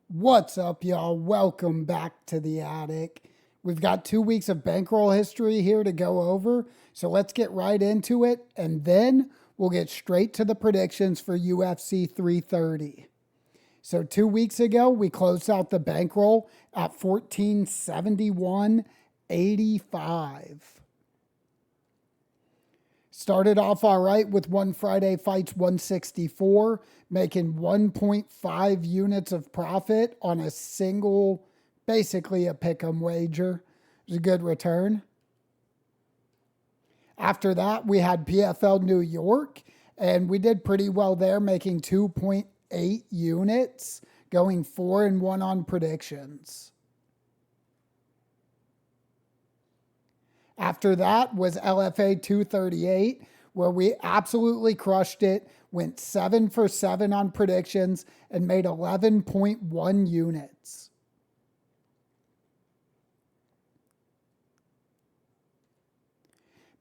What's up, y'all? Welcome back to the attic. We've got 2 weeks of bankroll history here to go over, so let's get right into it, and then we'll get straight to the predictions for UFC 330. So 2 weeks ago, we closed out the bankroll at 1471.85. Started off all right with one Friday Fights 164, making 1.5 units of profit on a single, basically a pick'em wager. It was a good return. After that, we had PFL New York, and we did pretty well there, making 2.8 units, going 4-1 on predictions. After that was LFA 238, where we absolutely crushed it, went 7 for 7 on predictions, and made 11.1 units.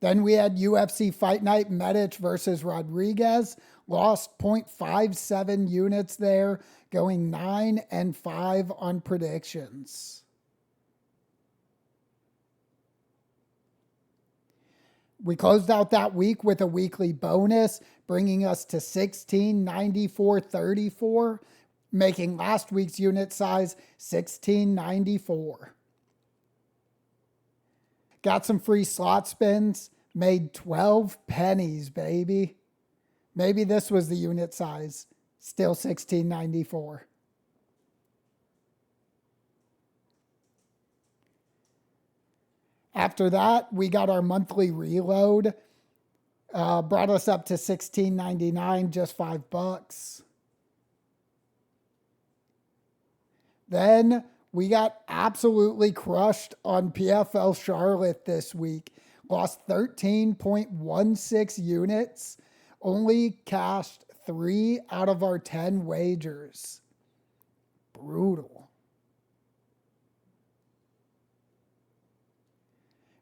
Then we had UFC Fight Night Medic versus Rodriguez, lost 0.57 units there, going 9-5 on predictions. We closed out that week with a weekly bonus, bringing us to 1694.34, making last week's unit size 1694. Got some free slot spins, made 12 pennies, baby. Maybe this was the unit size, still 1694. After that, we got our monthly reload. Brought us up to $16.99, just $5. Then we got absolutely crushed on PFL Charlotte this week. Lost 13.16 units. Only cashed 3 out of our 10 wagers. Brutal.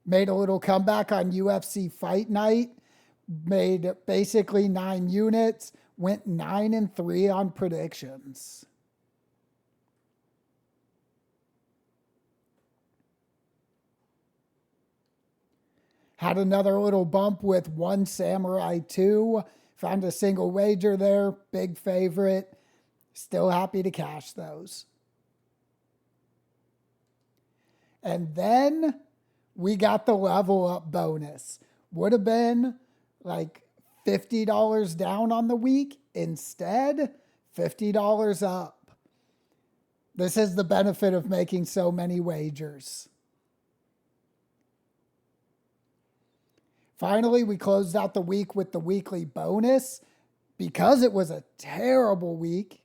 Made a little comeback on UFC Fight Night. Made basically 9 units. Went 9-3 on predictions. Had another little bump with One Samurai 2. Found a single wager there. Big favorite. Still happy to cash those. And then we got the level up bonus. Would have been like $50 down on the week. Instead, $50 up. This is the benefit of making so many wagers. Finally, we closed out the week with the weekly bonus. Because it was a terrible week,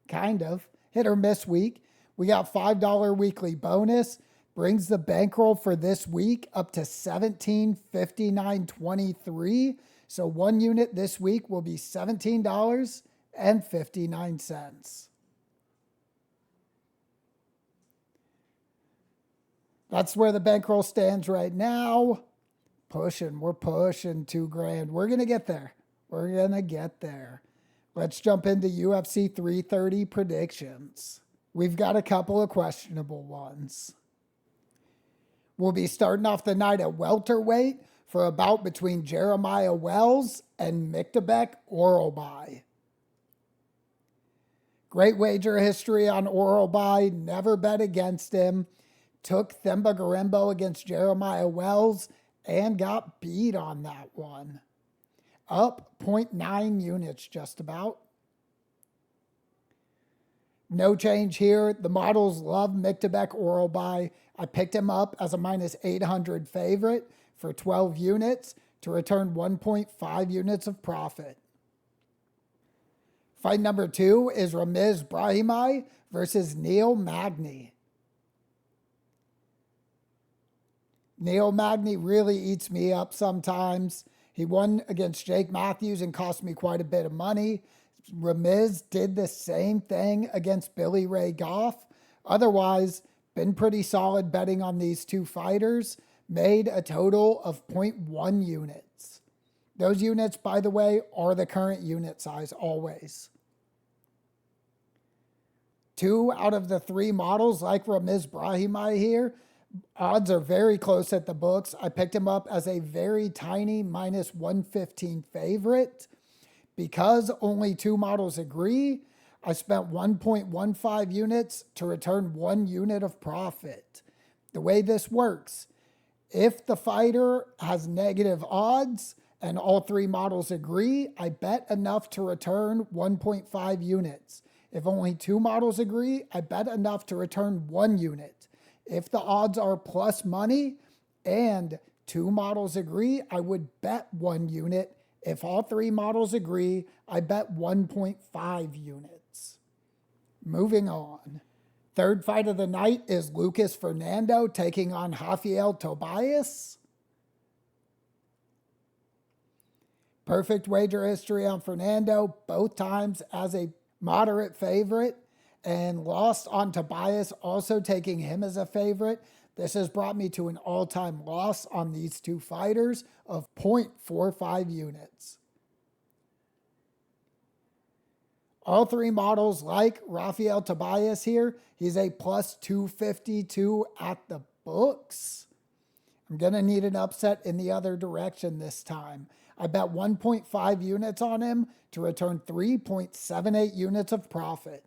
kind of, hit or miss week, we got $5 weekly bonus. Brings the bankroll for this week up to $17.59.23. So 1 unit this week will be $17.59. That's where the bankroll stands right now. We're pushing $2,000. We're going to get there. Let's jump into UFC 330 predictions. We've got a couple of questionable ones. We'll be starting off the night at welterweight for a bout between Jeremiah Wells and Miktabek Orolbai. Great wager history on Orolbai, never bet against him. Took Themba Gorimbo against Jeremiah Wells and got beat on that one. Up 0.9 units just about. No change here. The models love Miktabek Orolbai. I picked him up as a minus 800 favorite for 12 units to return 1.5 units of profit. Fight number 2 is Ramiz Brahimaj versus Neil Magny. Neil Magny really eats me up sometimes. He won against Jake Matthews and cost me quite a bit of money. Ramiz did the same thing against Billy Ray Goff. Otherwise, been pretty solid betting on these two fighters. Made a total of 0.1 units. Those units, by the way, are the current unit size always. 2 out of the 3 models, like Ramiz Brahimaj here, odds are very close at the books. I picked him up as a very tiny minus 115 favorite. Because only 2 models agree, I spent 1.15 units to return 1 unit of profit. The way this works, if the fighter has negative odds and all 3 models agree, I bet enough to return 1.5 units. If only 2 models agree, I bet enough to return 1 unit. If the odds are plus money and 2 models agree, I would bet 1 unit. If all 3 models agree, I bet 1.5 units. Moving on. Third fight of the night is Lucas Fernando taking on Rafael Tobias. Perfect wager history on Fernando, both times as a moderate favorite, and lost on Tobias, also taking him as a favorite. This has brought me to an all-time loss on these 2 fighters of 0.45 units. All 3 models like Rafael Tobias here. He's a plus 252 at the books. I'm going to need an upset in the other direction this time. I bet 1.5 units on him to return 3.78 units of profit.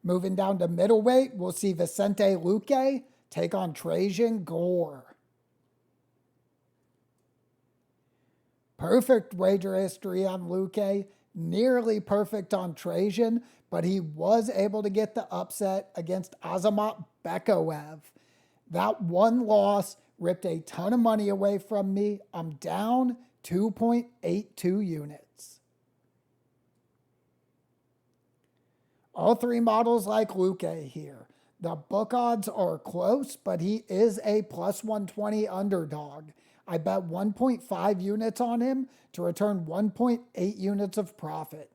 Moving down to middleweight, we'll see Vicente Luque take on Trajan Gore. Perfect wager history on Luque, nearly perfect on Trajan, but he was able to get the upset against Azamat Bekoev. That one loss ripped a ton of money away from me. I'm down 2.82 units. All 3 models like Luque here. The book odds are close, but he is a plus 120 underdog. I bet 1.5 units on him to return 1.8 units of profit.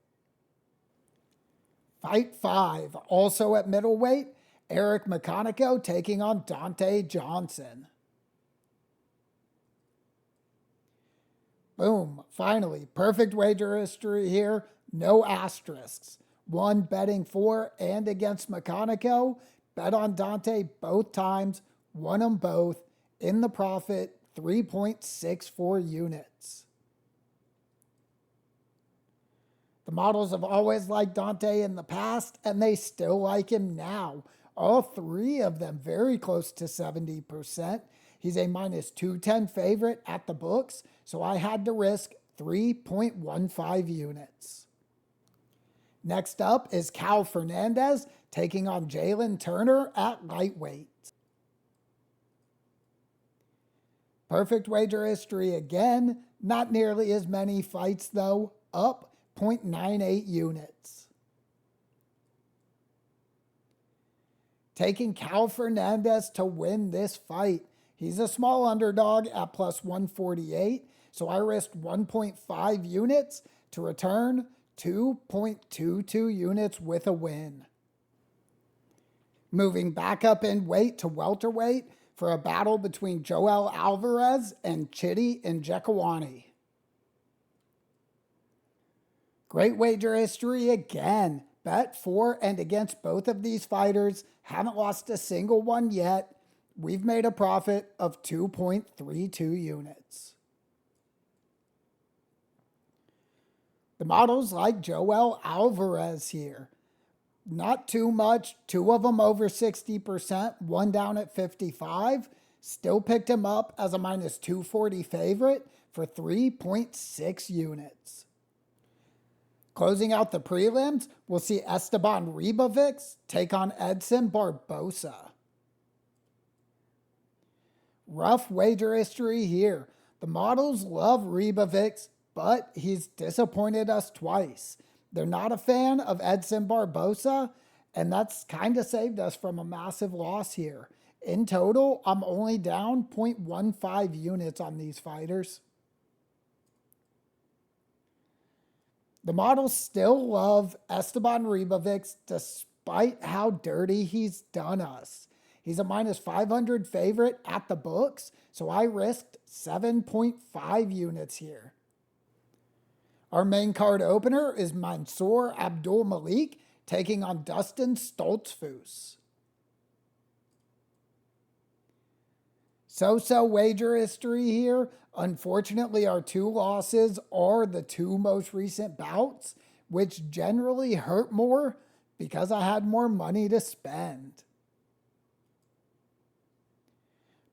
Fight 5, also at middleweight, Eric McConaughey taking on Dante Johnson. Boom, finally, perfect wager history here, no asterisks. One betting for and against McConaughey, bet on Dante both times, won them both, in the profit, 3.64 units. The models have always liked Dante in the past, and they still like him now. All 3 of them very close to 70%. He's a minus 210 favorite at the books, so I had to risk 3.15 units. Next up is Cal Fernandez taking on Jalen Turner at lightweight. Perfect wager history again, not nearly as many fights though, up 0.98 units. Taking Cal Fernandez to win this fight. He's a small underdog at plus 148, so I risked 1.5 units to return 2.22 units with a win. Moving back up in weight to welterweight for a battle between Joel Alvarez and Chidi Njokuani. Great wager history again. Bet for and against both of these fighters. Haven't lost a single one yet. We've made a profit of 2.32 units. The models like Joel Alvarez here. Not too much. 2 of them over 60%. 1 down at 55. Still picked him up as a minus 240 favorite for 3.6 units. Closing out the prelims, we'll see Esteban Ribovics take on Edson Barbosa. Rough wager history here. The models love Ribovics, but he's disappointed us twice. They're not a fan of Edson Barbosa, and that's kind of saved us from a massive loss here. In total, I'm only down 0.15 units on these fighters. The models still love Esteban Ribovics despite how dirty he's done us. He's a minus 500 favorite at the books, so I risked 7.5 units here. Our main card opener is Mansour Abdul Malik taking on Dustin Stoltzfus. So-so wager history here. Unfortunately, our 2 losses are the 2 most recent bouts, which generally hurt more because I had more money to spend.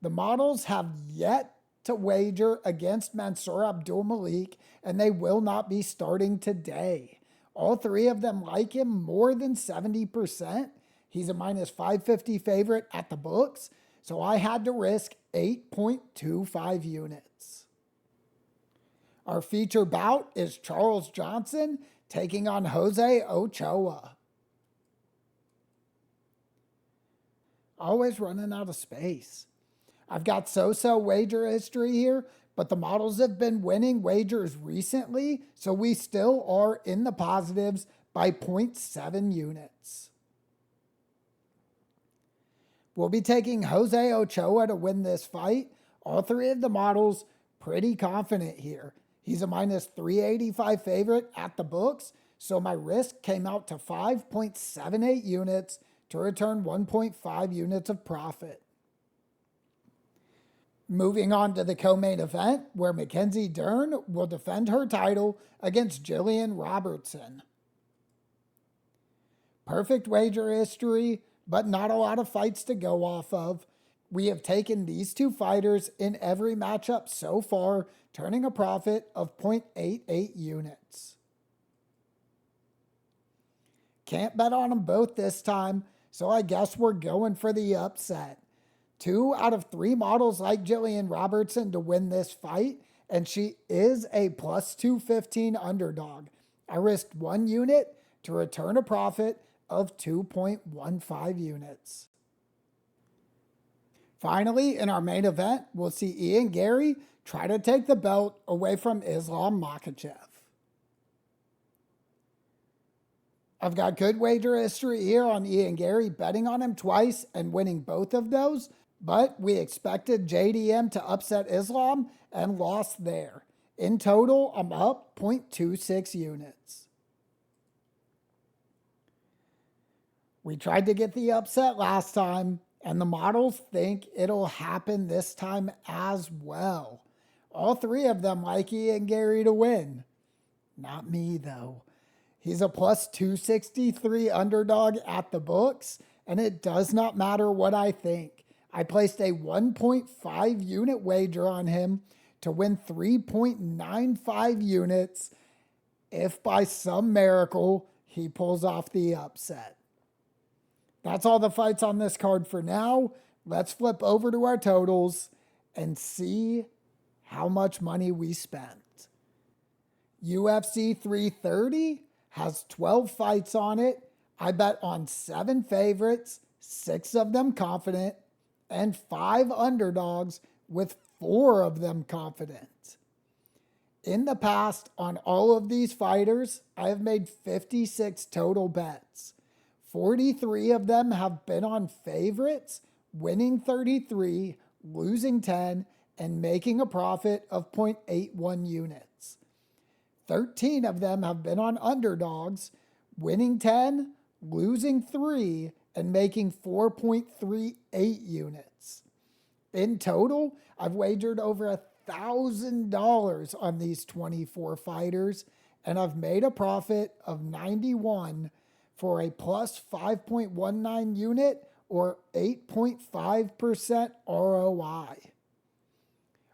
The models have yet to wager against Mansour Abdul-Malik, and they will not be starting today. All 3 of them like him more than 70%. He's a minus 550 favorite at the books, so I had to risk 8.25 units. Our feature bout is Charles Johnson taking on Jose Ochoa. Always running out of space. I've got so-so wager history here, but the models have been winning wagers recently, so we still are in the positives by 0.7 units. We'll be taking Jose Ochoa to win this fight. All 3 of the models pretty confident here. He's a minus 385 favorite at the books, so my risk came out to 5.78 units to return 1.5 units of profit. Moving on to the co-main event, where Mackenzie Dern will defend her title against Jillian Robertson. Perfect wager history, but not a lot of fights to go off of. We have taken these 2 fighters in every matchup so far, turning a profit of 0.88 units. Can't bet on them both this time, so I guess we're going for the upset. 2 out of 3 models like Jillian Robertson to win this fight, and she is a plus 215 underdog. I risked 1 unit to return a profit of 2.15 units. Finally, in our main event, we'll see Ian Gary try to take the belt away from Islam Makhachev. I've got good wager history here on Ian Gary, betting on him twice and winning both of those, but we expected JDM to upset Islam and lost there. In total, I'm up 0.26 units. We tried to get the upset last time, and the models think it'll happen this time as well. All 3 of them like Ian Gary to win. Not me, though. He's a plus 263 underdog at the books, and it does not matter what I think. I placed a 1.5 unit wager on him to win 3.95 units if by some miracle he pulls off the upset. That's all the fights on this card for now. Let's flip over to our totals and see how much money we spent. UFC 330 has 12 fights on it. I bet on 7 favorites, 6 of them confident, and 5 underdogs with 4 of them confident. In the past, on all of these fighters, I have made 56 total bets. 43 of them have been on favorites, winning 33, losing 10, and making a profit of 0.81 units. 13 of them have been on underdogs, winning 10, losing 3, and making 4.38 units. In total, I've wagered over $1,000 on these 24 fighters, and I've made a profit of 91 for a plus 5.19 unit or 8.5% ROI.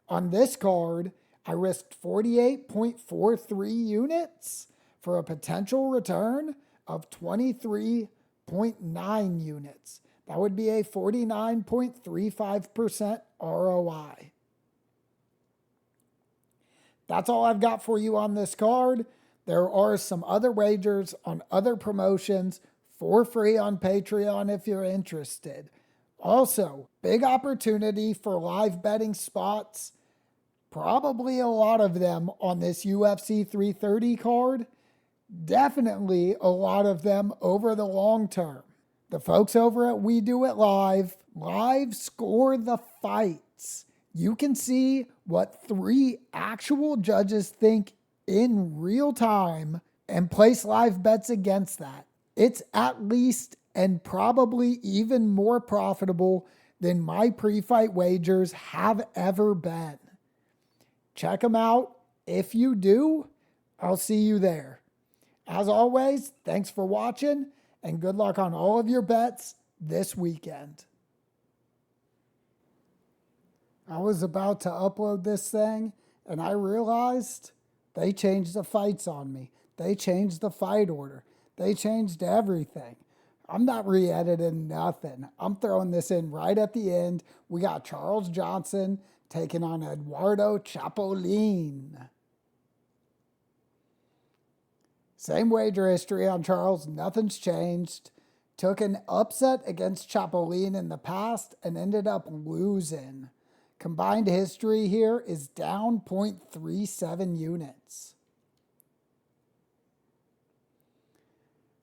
On this card, I risked 48.43 units for a potential return of 23.9 units. That would be a 49.35% ROI. That's all I've got for you on this card. There are some other wagers on other promotions for free on Patreon if you're interested. Also, big opportunity for live betting spots. Probably a lot of them on this UFC 330 card. Definitely a lot of them over the long term. The folks over at We Do It Live score the fights. You can see what 3 actual judges think in real time and place live bets against that. It's at least and probably even more profitable than my pre-fight wagers have ever been. Check them out. If you do, I'll see you there. As always, thanks for watching and good luck on all of your bets this weekend. I was about to upload this thing and I realized they changed the fights on me. They changed the fight order. They changed everything. I'm not re-editing nothing. I'm throwing this in right at the end. We got Charles Johnson taking on Eduardo Chapolin. Same wager history on Charles. Nothing's changed. Took an upset against Chapolin in the past and ended up losing. Combined history here is down 0.37 units.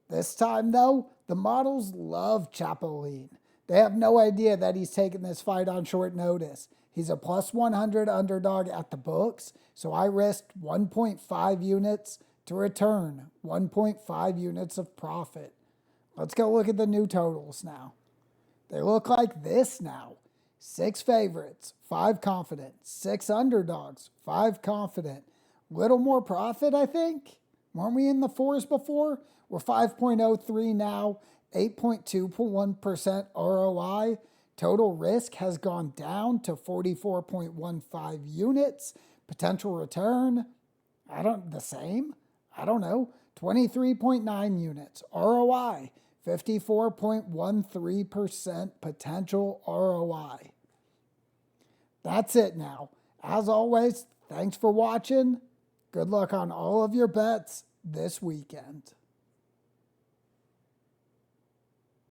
This time, though, the models love Chapolin. They have no idea that he's taking this fight on short notice. He's a plus 100 underdog at the books, so I risked 1.5 units to return 1.5 units of profit. Let's go look at the new totals now. They look like this now. 6 favorites, 5 confident. 6 underdogs, 5 confident. Little more profit, I think. Weren't we in the 4s before? We're 5.03 now, 8.21% ROI. Total risk has gone down to 44.15 units. Potential return, the same? I don't know. 23.9 units. ROI, 54.13% potential ROI. That's it now. As always, thanks for watching. Good luck on all of your bets this weekend.